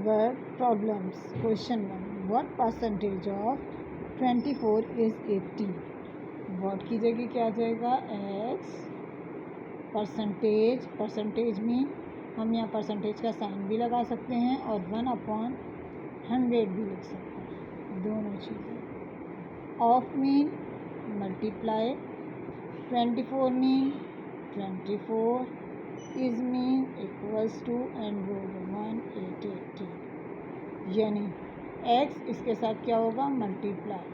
word problems. Question 1. What percentage of 24 is 80? What की जगह क्या आ जाएगा? x percentage. परसेंटेज में हम यहाँ परसेंटेज का साइन भी लगा सकते हैं और 1/100 भी लिख सकते हैं, दोनों चीज़ें. Of mean multiply 24 mean 24 is mean equals to and root 180, यानी x इसके साथ क्या होगा? मल्टीप्लाई.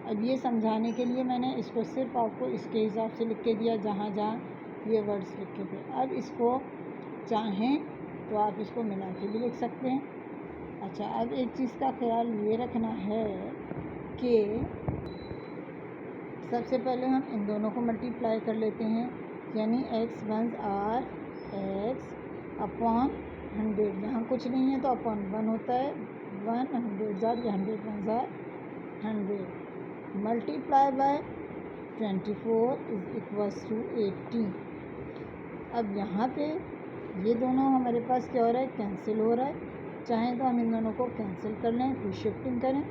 अब ये समझाने के लिए मैंने इसको सिर्फ आपको इसके हिसाब से लिख के दिया जहाँ जहाँ ये वर्ड्स लिखे थे. अब इसको चाहें तो आप इसको मिला के भी लिख सकते हैं. अच्छा, अब एक चीज़ का ख्याल ये रखना है कि सबसे पहले हम इन दोनों को मल्टीप्लाई कर लेते हैं, यानी x once are x upon 100. यहाँ कुछ नहीं है तो अपॉन 1 होता है. 100 जार या 100 once are 100 multiply by 24 is equals to 80. अब यहाँ पे ये दोनों हमारे पास क्या हो रहा है? कैंसिल हो रहा है. चाहें तो हम इन दोनों को कैंसिल कर लें, फिर शिफ्टिंग करें.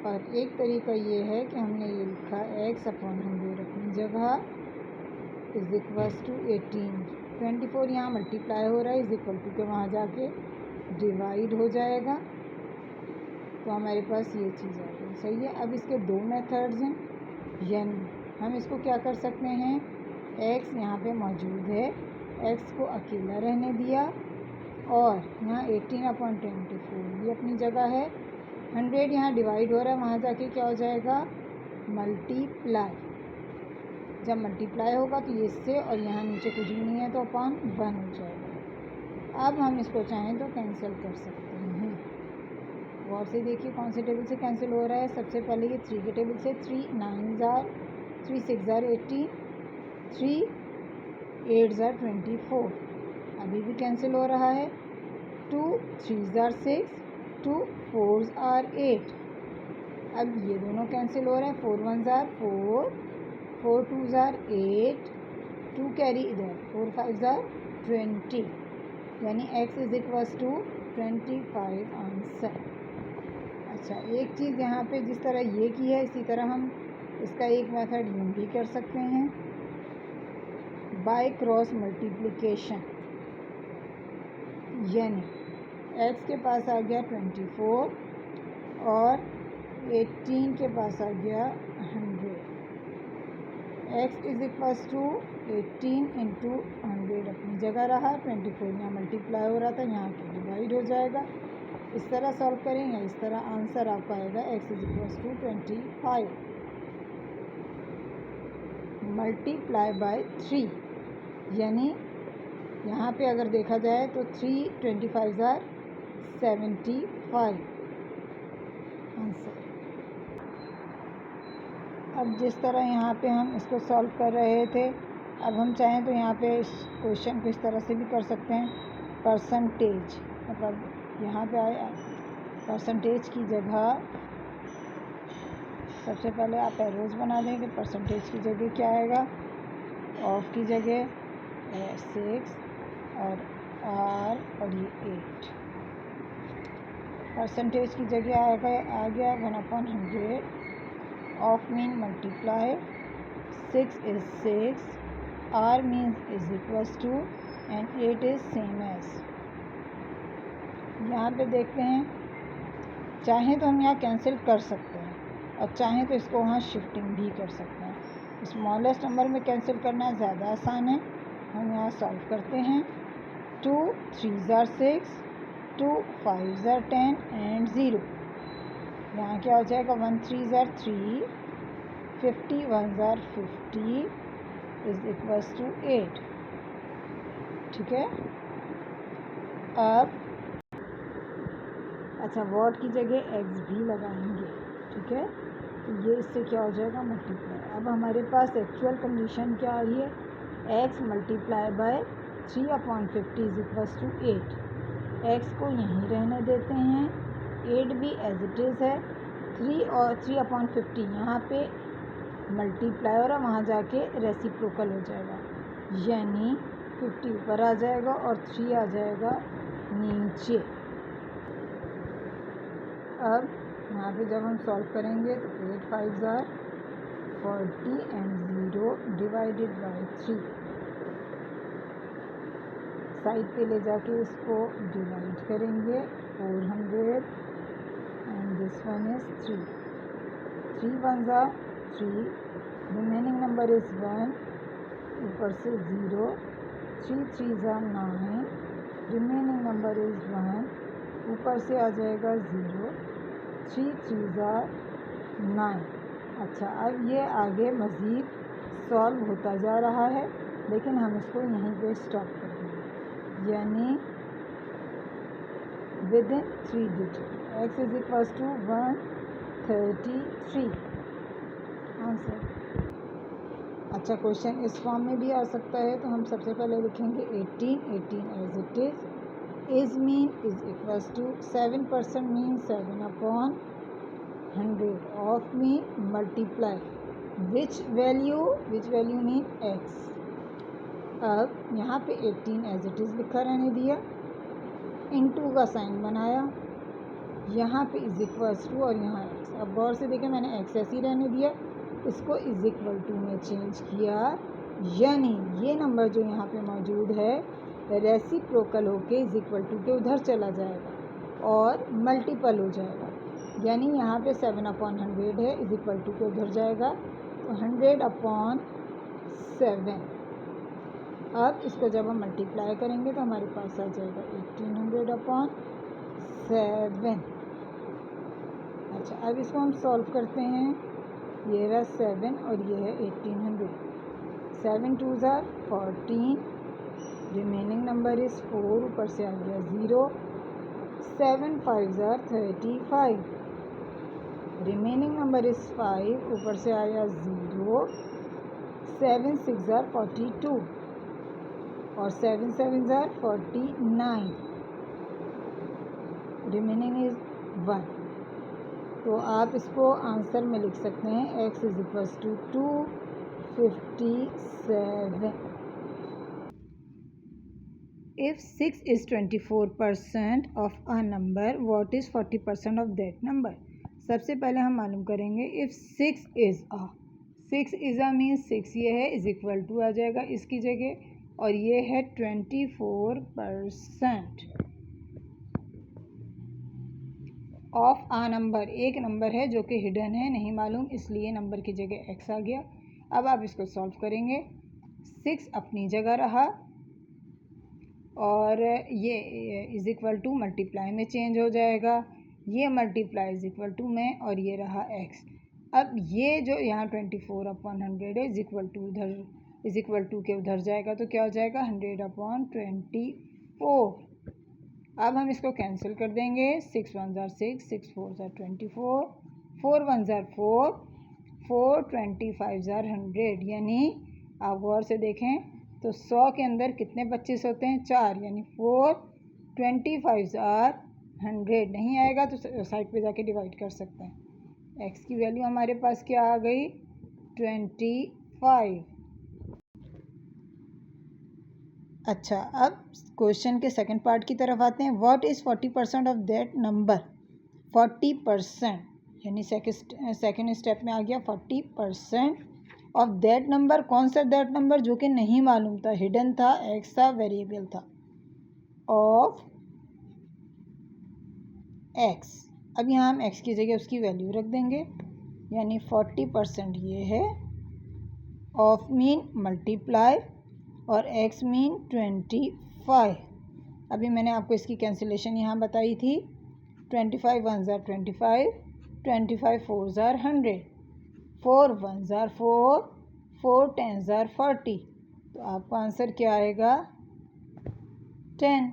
और एक तरीका ये है कि हमने ये लिखा x अपॉन 100 अपनी जगह इज इक्वल्स टू 18. 24 यहाँ मल्टीप्लाई हो रहा है, इज इक्वल टू के वहाँ जाके डिवाइड हो जाएगा. तो हमारे पास ये चीज़ आ गई. सही है. अब इसके दो मेथड्स हैं, यानी हम इसको क्या कर सकते हैं? x यहाँ पे मौजूद है, x को अकेला रहने दिया और यहाँ 18/24 भी अपनी जगह है. 100 यहाँ डिवाइड हो रहा है, वहाँ जाके क्या हो जाएगा? मल्टीप्लाई. जब मल्टीप्लाई होगा तो ये इससे और यहाँ नीचे कुछ भी नहीं है तो अपॉन 1 हो जाएगा. अब हम इसको चाहें तो कैंसिल कर सकते हैं. गौर से देखिए कौन से टेबल से कैंसिल हो रहा है. सबसे पहले ये 3 के टेबल से. 3 9 जार, 3 6 जार 18, 3 8 जार 24. अभी भी कैंसिल हो रहा है. 2 3 जार 6, 2 4 आर 8. अब ये दोनों कैंसिल हो रहे हैं. 4 1 जार 4, 4 2 जार 8, 2 कैरी इधर, 4 5 जार 20, यानी x is equals to 25 answer. अच्छा, एक चीज़ यहाँ पे जिस तरह ये की है इसी तरह हम इसका एक मेथड यूँ भी कर सकते हैं, बाय क्रॉस मल्टीप्लिकेशन. यानी x के पास आ गया 24 और 18 के पास आ गया 100. x is equals to 18 into 100 अपनी जगह रहा. 24 यहाँ मल्टीप्लाई हो रहा था, यहाँ के डिवाइड हो जाएगा. इस तरह सॉल्व करें या इस तरह, आंसर आपका आएगा x is equals to 25 multiply by 3. यानी यहाँ पे अगर देखा जाए तो 3 25 जार 75 आंसर. अब जिस तरह यहाँ पे हम इसको सॉल्व कर रहे थे, अब हम चाहें तो यहाँ पे इस क्वेश्चन को इस तरह से भी कर सकते हैं. परसेंटेज, मतलब यहाँ पे आया परसेंटेज की जगह सबसे पहले आप एरोज बना दें कि परसेंटेज की जगह क्या आएगा. ऑफ की जगह 6 और r और ये 8. परसेंटेज की जगह आ गया 1/100. Of mean multiply 6 is 6, r means is equals to and 8 is same as. यहाँ पे देखते हैं, चाहें तो हम यहाँ कैंसिल कर सकते हैं और चाहें तो इसको वहाँ शिफ्टिंग भी कर सकते हैं. स्मॉलेस्ट नंबर में कैंसिल करना ज़्यादा आसान है. हम यहाँ सॉल्व करते हैं. 2 3 जार 6, 2 5 जार 10 एंड 0. यहाँ क्या हो जाएगा? 1 3 जार 3, 50 1 जार 50 इज इक्वल्स टू 8. ठीक है. अब अच्छा, वॉट की जगह x भी लगाएंगे. ठीक है. तो ये इससे क्या हो जाएगा? मल्टीप्लाई. अब हमारे पास एक्चुअल कंडीशन क्या आ रही है? x multiply by 3/50 is equals to 8. x को यहीं रहने देते हैं, 8 भी एज इट इज़ है. 3 और 3/50 यहाँ पे मल्टीप्लाई हो रहा, वहाँ जाके रेसिप्रोकल हो जाएगा, यानी 50 ऊपर आ जाएगा और 3 आ जाएगा नीचे। अब यहाँ पे जब हम सॉल्व करेंगे तो 8 5 ज़ार 40 एंड 0 डिवाइडेड बाई 3। साइड पे ले जाके इसको डिवाइड करेंगे 400 एंड दिस वन इज 3। 3 1 ज़ार 3, रिमेनिंग नंबर इज़ 1, ऊपर से 0, 3 3 ज़ार 9, रिमेनिंग नंबर इज़ 1, ऊपर से आ जाएगा 0, 3 3 ज़ार 9। अच्छा, अब ये आगे मज़ीद सॉल्व होता जा रहा है, लेकिन हम इसको यहीं पे स्टॉप कर देंगे, यानी within 3 digit. x is equals to 133 answer. अच्छा, क्वेश्चन इस फॉर्म में भी आ सकता है, तो हम सबसे पहले लिखेंगे 18 as it is mean is equals to 7% mean 7/100 of mean multiply which value mean x। अब यहाँ पे 18 एज इट इज़ लिखा रहने दिया, इनटू का साइन बनाया, यहाँ पे इज इक्वल्स टू और यहाँ x। अब गौर से देखें, मैंने x ऐसे ही रहने दिया, इसको इज इक्वल टू में चेंज किया, यानी ये नंबर जो यहाँ पे मौजूद है रेसिप्रोकल होके इज इक्वल टू के उधर चला जाएगा और मल्टीपल हो जाएगा, यानी यहाँ पे 7/100 है, इज इक्वल टू के उधर जाएगा तो 100/7। अब इसको जब हम मल्टीप्लाई करेंगे तो हमारे पास आ जाएगा 1800/7। अच्छा, अब इसको हम सॉल्व करते हैं, ये रहा 7 और ये है 1800। 7 2 ज़ार 14, रिमेनिंग नंबर इज़ 4, ऊपर से आ गया 0, 7 5 ज़ार 35, रिमेनिंग नंबर इज़ 5, ऊपर से आया 0, 7 6 ज़ार 42 और 7 7 ज़ार 49, रिमेनिंग इज़ 1। तो आप इसको आंसर में लिख सकते हैं x is equals to 257। If 6 is 24% of a number, what is 40% of that number. सबसे पहले हम मालूम करेंगे इफ़ 6 इज़ अ मीन्स 6 ये है, इज इक्वल टू आ जाएगा इसकी जगह, और ये है 24% ऑफ आ नंबर। एक नंबर है जो कि हिडन है, नहीं मालूम, इसलिए नंबर की जगह x आ गया। अब आप इसको सॉल्व करेंगे, 6 अपनी जगह रहा और ये इज इक्वल टू मल्टीप्लाई में चेंज हो जाएगा, ये मल्टीप्लाई इज इक्वल टू में, और ये रहा x। अब ये जो यहाँ 24/100 है इज इक्वल टू उधर, इज इक्वल टू के उधर जाएगा तो क्या हो जाएगा 100/24। अब हम इसको कैंसिल कर देंगे, 6 1 ज़ार 6, 6 4 ज़ार 24, 4 1 ज़ार 4, 4 25 ज़ार 100, यानी आप गौर से देखें तो 100 के अंदर कितने 25 होते हैं, 4, यानी 4 25 ज़ार 100 नहीं आएगा तो साइड पे जाके डिवाइड कर सकते हैं। x की वैल्यू हमारे पास क्या आ गई 25। अच्छा, अब क्वेश्चन के सेकंड पार्ट की तरफ आते हैं। What is 40% of that number. 40% यानी सेकंड स्टेप में आ गया 40% ऑफ दैट नंबर। कौन सा दैट नंबर, जो कि नहीं मालूम था, हिडन था, एक्स था, वेरिएबल था, ऑफ एक्स। अब यहाँ हम एक्स की जगह उसकी वैल्यू रख देंगे, यानी 40% ये है, ऑफ मीन मल्टीप्लाई और x मीन 25। अभी मैंने आपको इसकी कैंसिलेशन यहाँ बताई थी, 25 1 ज़ार 25, 25 4 ज़ार 100, 4 1 ज़ार 4, 4 10 ज़ार 40। तो आपका आंसर क्या आएगा 10।